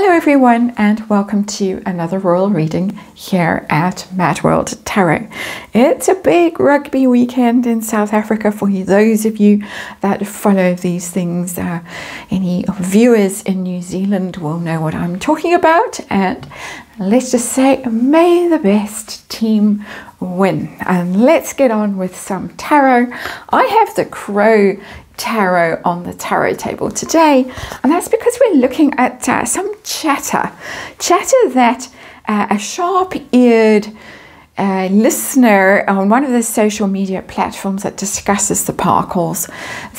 Hello everyone, and welcome to another royal reading here at MadWorldTarot. It's a big rugby weekend in South Africa for those of you that follow these things. Any viewers in New Zealand will know what I'm talking about, and let's just say may the best team win. And let's get on with some tarot. I have the Crow Tarot on the tarot table today, and that's because we're looking at some chatter that a sharp-eared listener on one of the social media platforms that discusses the Parkles,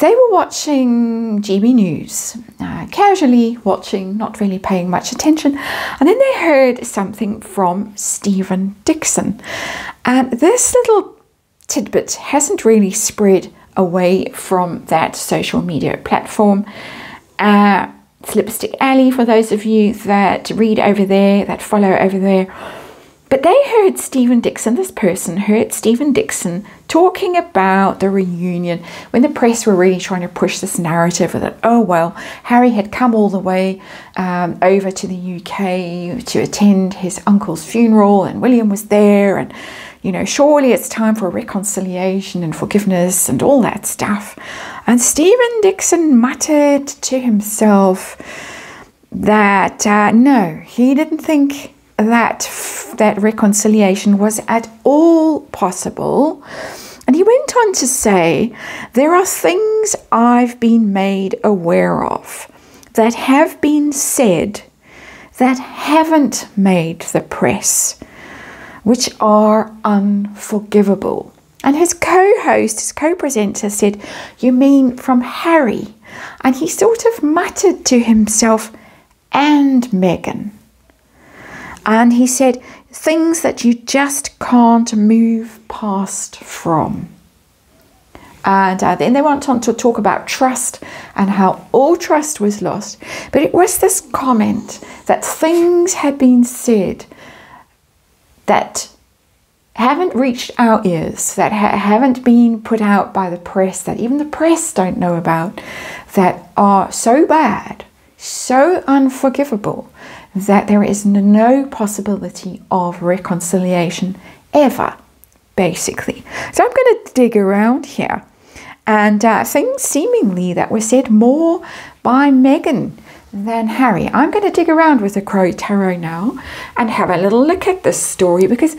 they were watching GB News, casually watching, not really paying much attention, and then they heard something from Stephen Dixon, and this little tidbit hasn't really spread away from that social media platform. It's Lipstick Alley for those of you that read over there, that follow over there. But they heard Stephen Dixon, this person heard Stephen Dixon talking about the reunion when the press were really trying to push this narrative that, oh well, Harry had come all the way over to the UK to attend his uncle's funeral, and William was there, and you know, surely it's time for reconciliation and forgiveness and all that stuff. And Stephen Dixon muttered to himself that no, he didn't think that reconciliation was at all possible. And he went on to say, there are things I've been made aware of that have been said that haven't made the press, which are unforgivable. And his co-host, his co-presenter said, you mean from Harry? And he sort of muttered to himself, and Meghan. And he said, things that you just can't move past from. And then they went on to talk about trust and how all trust was lost. But it was this comment that things had been said that haven't reached our ears, that haven't been put out by the press, that even the press don't know about, that are so bad, so unforgivable, that there is no possibility of reconciliation ever, basically. So I'm going to dig around here, and things seemingly that were said more by Meghan than Harry. I'm going to dig around with the Crow Tarot now and have a little look at this story, because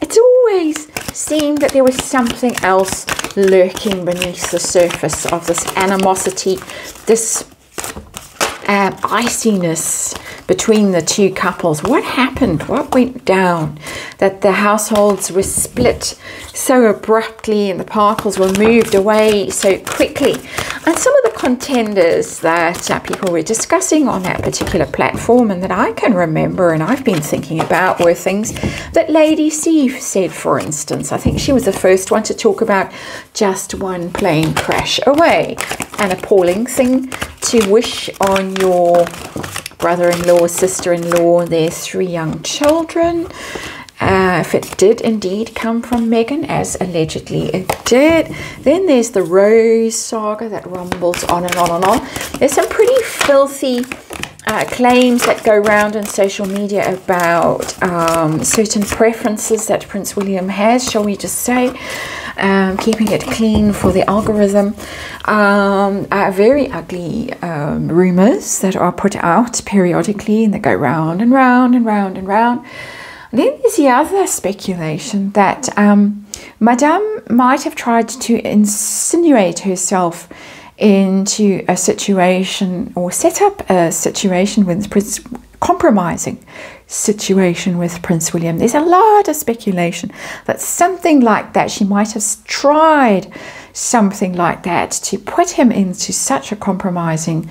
it's always seemed that there was something else lurking beneath the surface of this animosity, this iciness between the two couples. What happened? What went down? That the households were split so abruptly and the Parkles were moved away so quickly. And some of the contenders that people were discussing on that particular platform and that I can remember and I've been thinking about were things that Lady Steve said, for instance. I think she was the first one to talk about just one plane crash away. An appalling thing to wish on your brother-in-law, sister-in-law, their 3 young children. If it did indeed come from Meghan, as allegedly it did, then there's the Rose saga that rumbles on and on and on. There's some pretty filthy claims that go around on social media about certain preferences that Prince William has, shall we just say, keeping it clean for the algorithm. Very ugly rumours that are put out periodically, and they go round and round and round and round. And then there's the other speculation that Madame might have tried to insinuate herself into a situation, or set up a situation with Prince, compromising situation with Prince William. There's a lot of speculation that something like that, she might have tried something like that to put him into such a compromising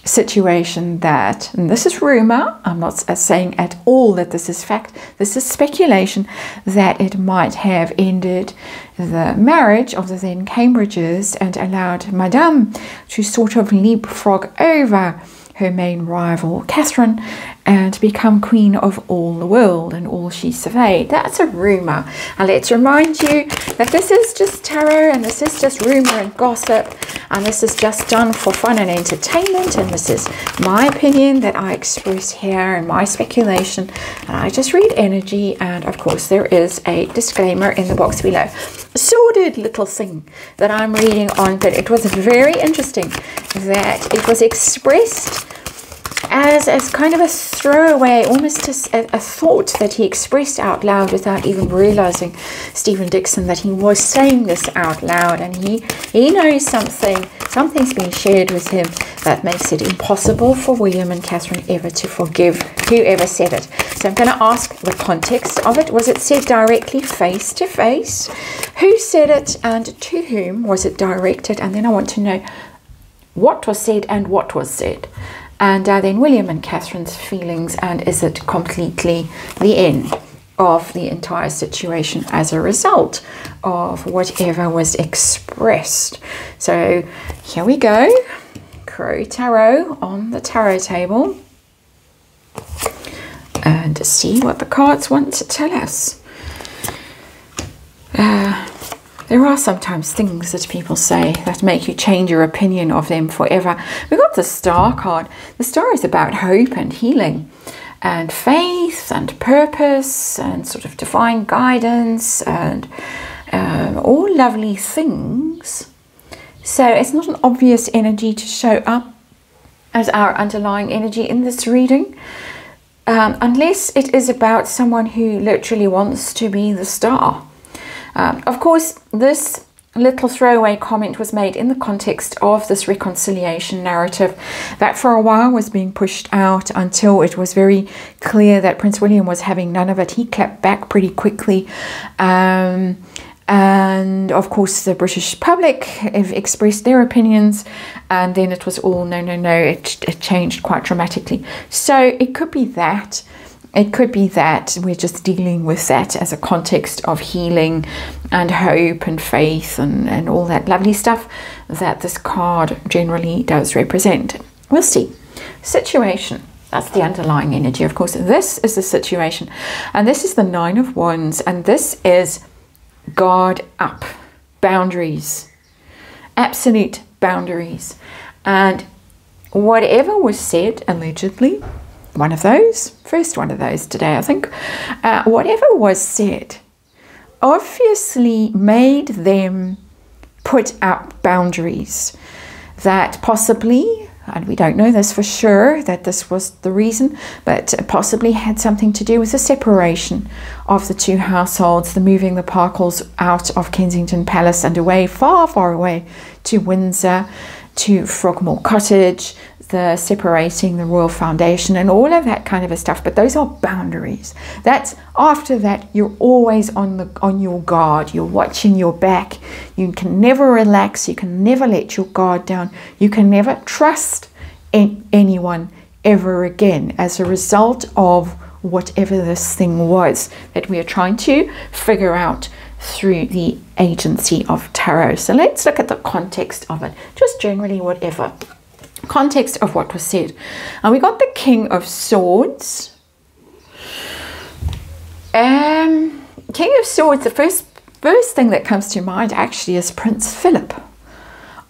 situation that, and this is rumor, I'm not saying at all that this is fact, this is speculation, that it might have ended the marriage of the then Cambridges and allowed Madame to sort of leapfrog over her main rival, Catherine, and become queen of all the world and all she surveyed. That's a rumour. And let's remind you that this is just tarot, and this is just rumour and gossip, and this is just done for fun and entertainment, and this is my opinion that I express here and my speculation, and I just read energy. And of course there is a disclaimer in the box below. Sordid little thing that I'm reading on, but it was very interesting that it was expressed as kind of a throwaway, almost a thought that he expressed out loud without even realizing, Stephen Dixon, that he was saying this out loud, and he knows something's been shared with him that makes it impossible for William and Catherine ever to forgive whoever said it. So I'm going to ask the context of it. Was it said directly face to face? Who said it and to whom was it directed? And then I want to know what was said and what was said. And then William and Catherine's feelings, and is it completely the end of the entire situation as a result of whatever was expressed? So here we go. Crow Tarot on the tarot table, and see what the cards want to tell us. There are sometimes things that people say that make you change your opinion of them forever. We got the Star card. The Star is about hope and healing and faith and purpose and sort of divine guidance and all lovely things. So it's not an obvious energy to show up as our underlying energy in this reading, unless it is about someone who literally wants to be the star. Of course, this little throwaway comment was made in the context of this reconciliation narrative that for a while was being pushed out until it was very clear that Prince William was having none of it. He clapped back pretty quickly. And of course, the British public have expressed their opinions, and then it was all no. It changed quite dramatically. So it could be that. It could be that we're just dealing with that as a context of healing and hope and faith and all that lovely stuff that this card generally does represent. We'll see. Situation. That's the underlying energy. Of course, this is the situation. And this is the Nine of Wands. And this is guard up. Boundaries. Absolute boundaries. And whatever was said, allegedly, one of those, first one of those today, I think, whatever was said obviously made them put up boundaries that possibly, and we don't know this for sure, that this was the reason, but possibly had something to do with the separation of the two households, the moving the Parkles out of Kensington Palace and away, far, far away to Windsor, to Frogmore Cottage, the separating the Royal Foundation and all of that kind of a stuff. But those are boundaries. That's after that you're always on your guard. You're watching your back. You can never relax. You can never let your guard down. You can never trust anyone ever again as a result of whatever this thing was that we are trying to figure out through the agency of tarot. So let's look at the context of it, just generally whatever context of what was said. And we got the King of Swords. King of Swords, the first thing that comes to mind actually is Prince Philip,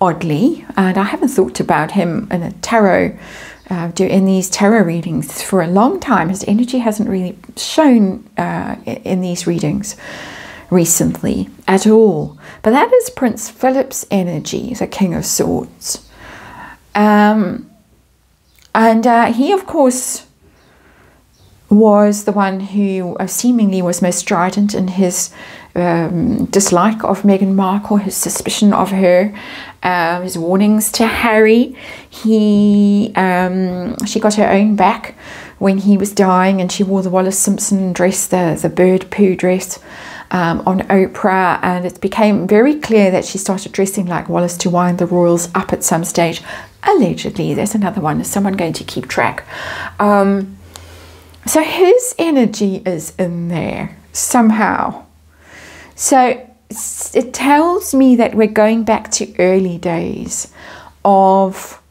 oddly, and I haven't thought about him in a tarot in these tarot readings for a long time. His energy hasn't really shown in these readings recently at all, but that is Prince Philip's energy, the King of Swords. He of course was the one who seemingly was most strident in his dislike of Meghan Markle, his suspicion of her, his warnings to Harry. She got her own back when he was dying, and she wore the Wallace Simpson dress, the bird poo dress, on Oprah, and it became very clear that she started dressing like Wallace to wind the royals up at some stage. Allegedly, there's another one. Is someone going to keep track? So his energy is in there somehow. So it tells me that we're going back to early days of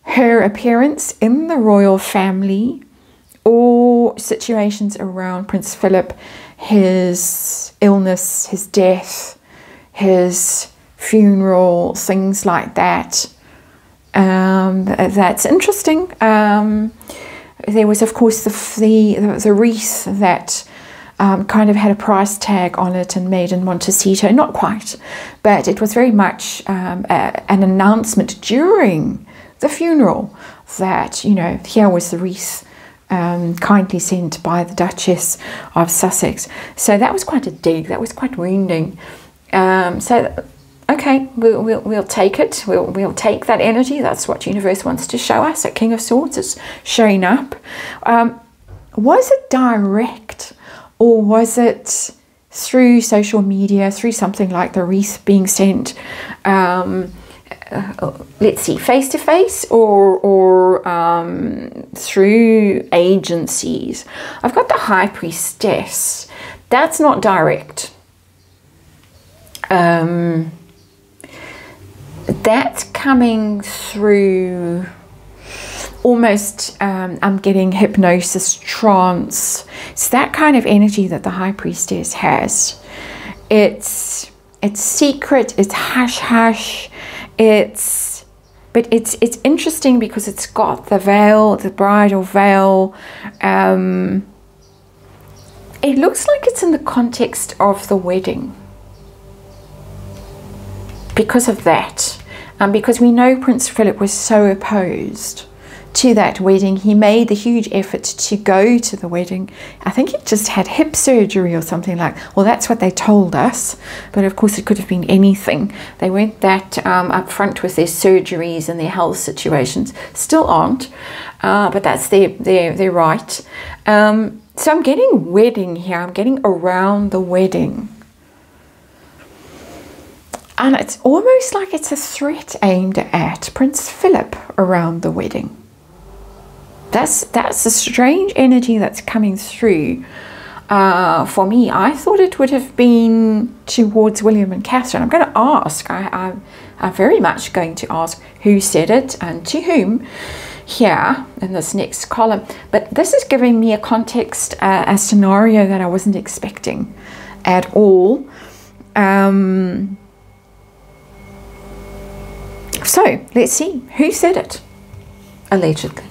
her appearance in the royal family, or situations around Prince Philip, his illness, his death, his funeral, things like that. That's interesting. There was, of course, the wreath that kind of had a price tag on it and made in Montecito. Not quite, but it was very much an announcement during the funeral that, you know, here was the wreath kindly sent by the Duchess of Sussex. So that was quite a dig. That was quite wounding. So okay, we'll take it. We'll take that energy. That's what universe wants to show us. A King of Swords is showing up. Was it direct, or was it through social media, through something like the wreath being sent? Let's see, face to face, or through agencies. I've got the High Priestess. That's not direct. That's coming through almost, I'm getting hypnosis, trance. It's that kind of energy that the High Priestess has. It's secret, it's hush-hush, but it's interesting because it's got the veil, the bridal veil. It looks like it's in the context of the wedding. Because of that, because we know Prince Philip was so opposed to that wedding. He made the huge effort to go to the wedding. I think he just had hip surgery or something like, well, that's what they told us, but of course it could have been anything. They weren't that up front with their surgeries and their health situations, still aren't, but that's their right. So I'm getting wedding here, I'm getting around the wedding. And it's almost like it's a threat aimed at Prince Philip around the wedding. That's a strange energy that's coming through for me. I thought it would have been towards William and Catherine. I'm going to ask. I'm very much going to ask who said it and to whom here in this next column. But this is giving me a context, a scenario that I wasn't expecting at all. So let's see, who said it, allegedly?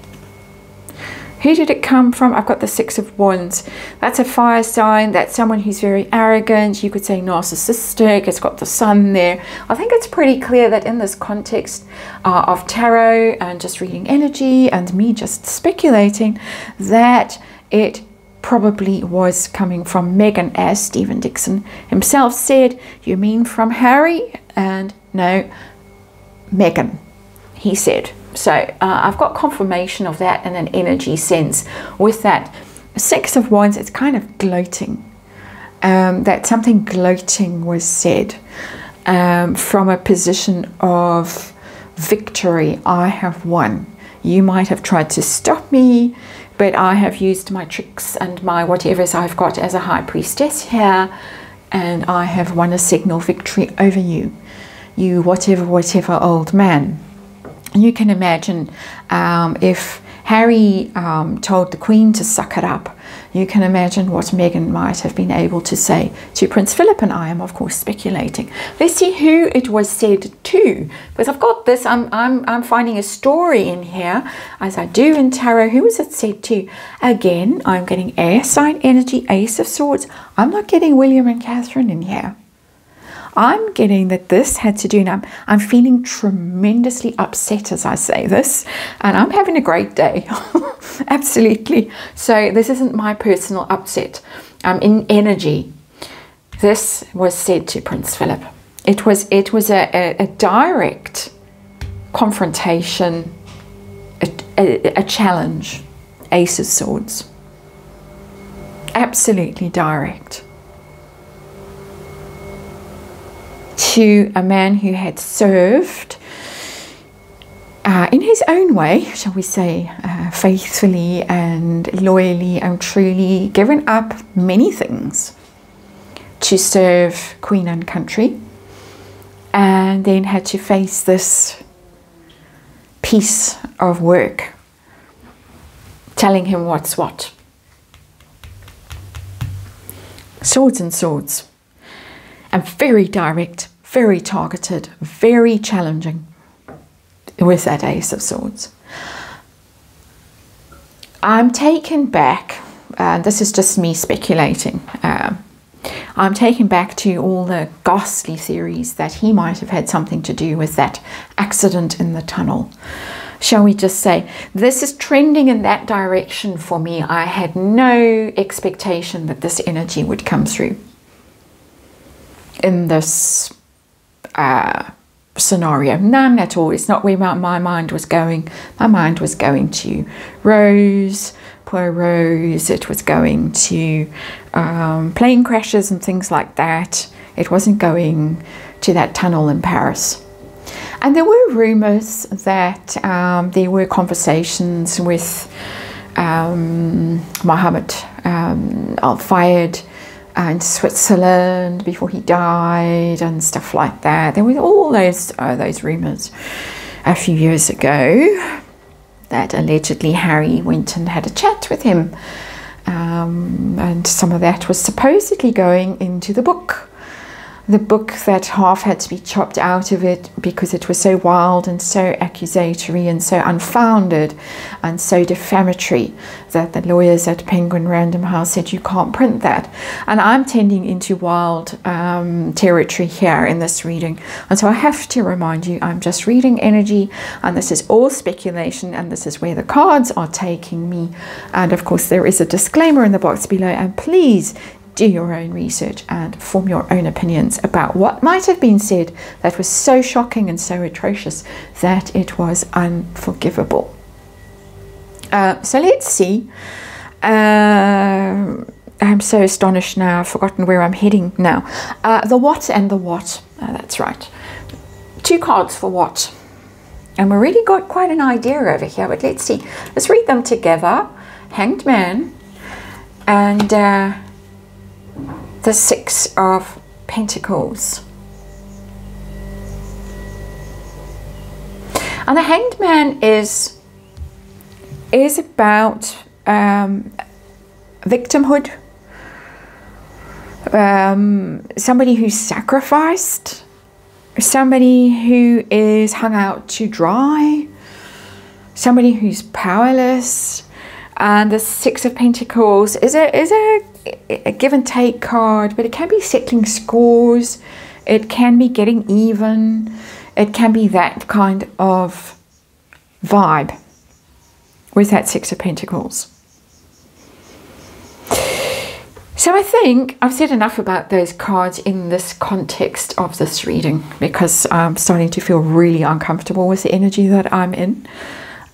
Who did it come from? I've got the Six of Wands. That's a fire sign. That's someone who's very arrogant. You could say narcissistic. It's got the sun there. I think it's pretty clear that in this context of tarot and just reading energy and me just speculating, that it probably was coming from Meghan, as Stephen Dixon himself said. You mean from Harry? And no, Meghan, he said. So I've got confirmation of that in an energy sense. With that Six of Wands, it's kind of gloating. That something gloating was said from a position of victory. I have won. You might have tried to stop me, but I have used my tricks and my whatever's I've got as a High Priestess here, and I have won a signal victory over you. You whatever old man. You can imagine if Harry told the Queen to suck it up, you can imagine what Meghan might have been able to say to Prince Philip, and I am of course speculating. Let's see who it was said to, because I've got this, I'm finding a story in here, as I do in tarot. Who was it said to? Again, I'm getting air sign energy, Ace of Swords. I'm not getting William and Catherine in here. I'm getting that this had to do, and I'm feeling tremendously upset as I say this, and I'm having a great day. Absolutely. So this isn't my personal upset. I'm in energy. This was said to Prince Philip. It was a direct confrontation, a challenge. Ace of Swords. Absolutely direct. To a man who had served in his own way, shall we say, faithfully and loyally and truly, given up many things to serve Queen and country, and then had to face this piece of work, telling him what's what. Swords and swords. And very direct, very targeted, very challenging with that Ace of Swords. I'm taken back, this is just me speculating, I'm taken back to all the ghastly theories that he might have had something to do with that accident in the tunnel. Shall we just say, this is trending in that direction for me. I had no expectation that this energy would come through in this scenario. None at all. It's not where my mind was going. My mind was going to Rose, poor Rose. It was going to plane crashes and things like that. It wasn't going to that tunnel in Paris. And there were rumours that there were conversations with Mohammed Al-Fayed in Switzerland before he died and stuff like that. There were all those rumours a few years ago that allegedly Harry went and had a chat with him. And some of that was supposedly going into the book. The book that half had to be chopped out of it because it was so wild and so accusatory and so unfounded and so defamatory that the lawyers at Penguin Random House said you can't print that. And I'm tending into wild territory here in this reading. And so I have to remind you, I'm just reading energy, and this is all speculation, and this is where the cards are taking me. And of course there is a disclaimer in the box below, and please do your own research and form your own opinions about what might have been said that was so shocking and so atrocious that it was unforgivable. So let's see. I'm so astonished now. I've forgotten where I'm heading now. The what and the what. That's right. 2 cards for what. And we already got quite an idea over here, but let's see. Let's read them together. Hanged Man and the 6 of Pentacles. And the Hanged Man is about victimhood, somebody who's sacrificed, somebody who is hung out to dry, somebody who's powerless. And the 6 of Pentacles is a give and take card, but it can be settling scores, it can be getting even, it can be that kind of vibe with that 6 of Pentacles. So I think I've said enough about those cards in this context of this reading, because I'm starting to feel really uncomfortable with the energy that I'm in.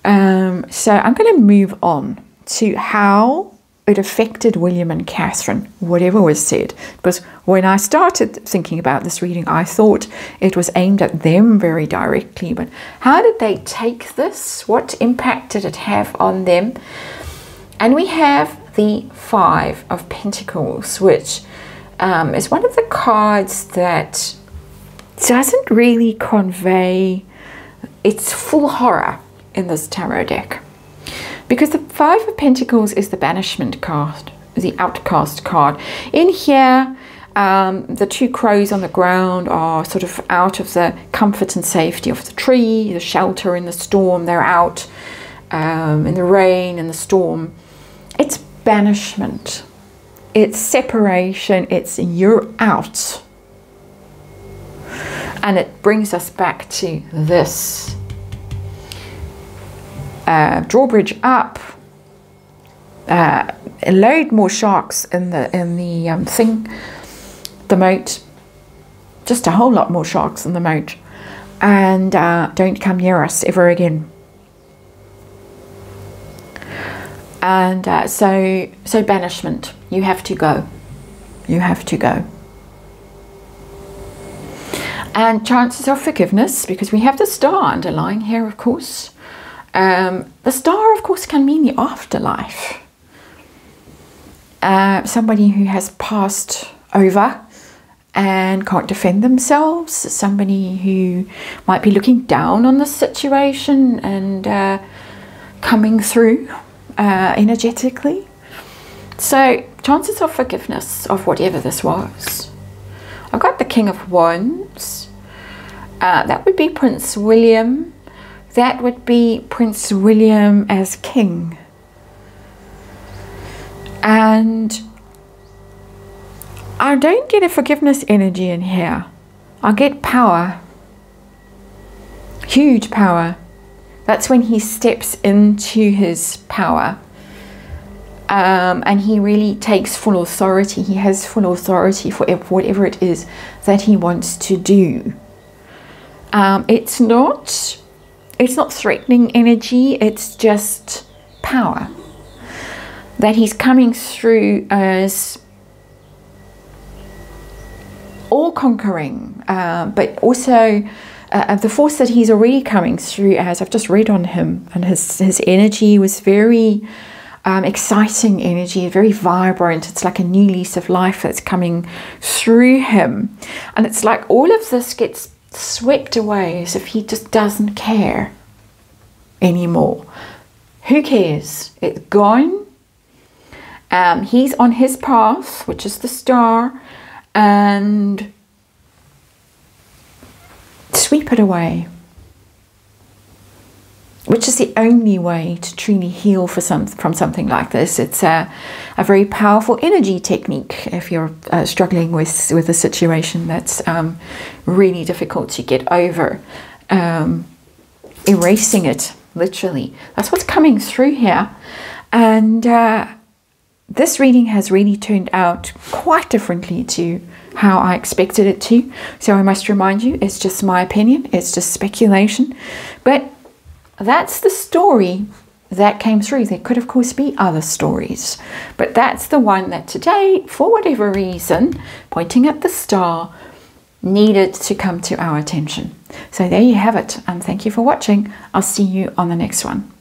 So I'm going to move on to how it affected William and Catherine, whatever was said. Because when I started thinking about this reading, I thought it was aimed at them very directly. But how did they take this? What impact did it have on them? And we have the 5 of Pentacles, which is one of the cards that doesn't really convey its full horror in this tarot deck. Because the 5 of Pentacles is the banishment card, the outcast card. In here, the 2 crows on the ground are sort of out of the comfort and safety of the tree, the shelter in the storm. They're out in the rain and the storm. It's banishment. It's separation. It's you're out. And it brings us back to this. Drawbridge up, load more sharks in the moat, just a whole lot more sharks in the moat, and don't come near us ever again. And so banishment, you have to go, you have to go. And chances of forgiveness, because we have the star underlying here, of course. The star, of course, can mean the afterlife. Somebody who has passed over and can't defend themselves, somebody who might be looking down on the situation and coming through energetically. So chances of forgiveness of whatever this was. I've got the King of Wands. That would be Prince William. That would be Prince William as king. And I don't get a forgiveness energy in here. I get power. Huge power. That's when he steps into his power. And he really takes full authority. He has full authority for whatever it is that he wants to do. It's not threatening energy. It's just power. That he's coming through as all-conquering, but also the force that he's already coming through as. I've just read on him, and his energy was very exciting energy, very vibrant. It's like a new lease of life that's coming through him, and it's like all of this gets swept away as if he just doesn't care anymore. Who cares? It's gone. He's on his path, which is the star, and sweep it away, which is the only way to truly heal from something like this. It's a very powerful energy technique if you're struggling with a situation that's really difficult to get over. Erasing it, literally. That's what's coming through here. And this reading has really turned out quite differently to how I expected it to. So I must remind you, it's just my opinion. It's just speculation. But that's the story that came through. There could, of course, be other stories. But that's the one that today, for whatever reason, pointing at the star, needed to come to our attention. So there you have it. Thank you for watching. I'll see you on the next one.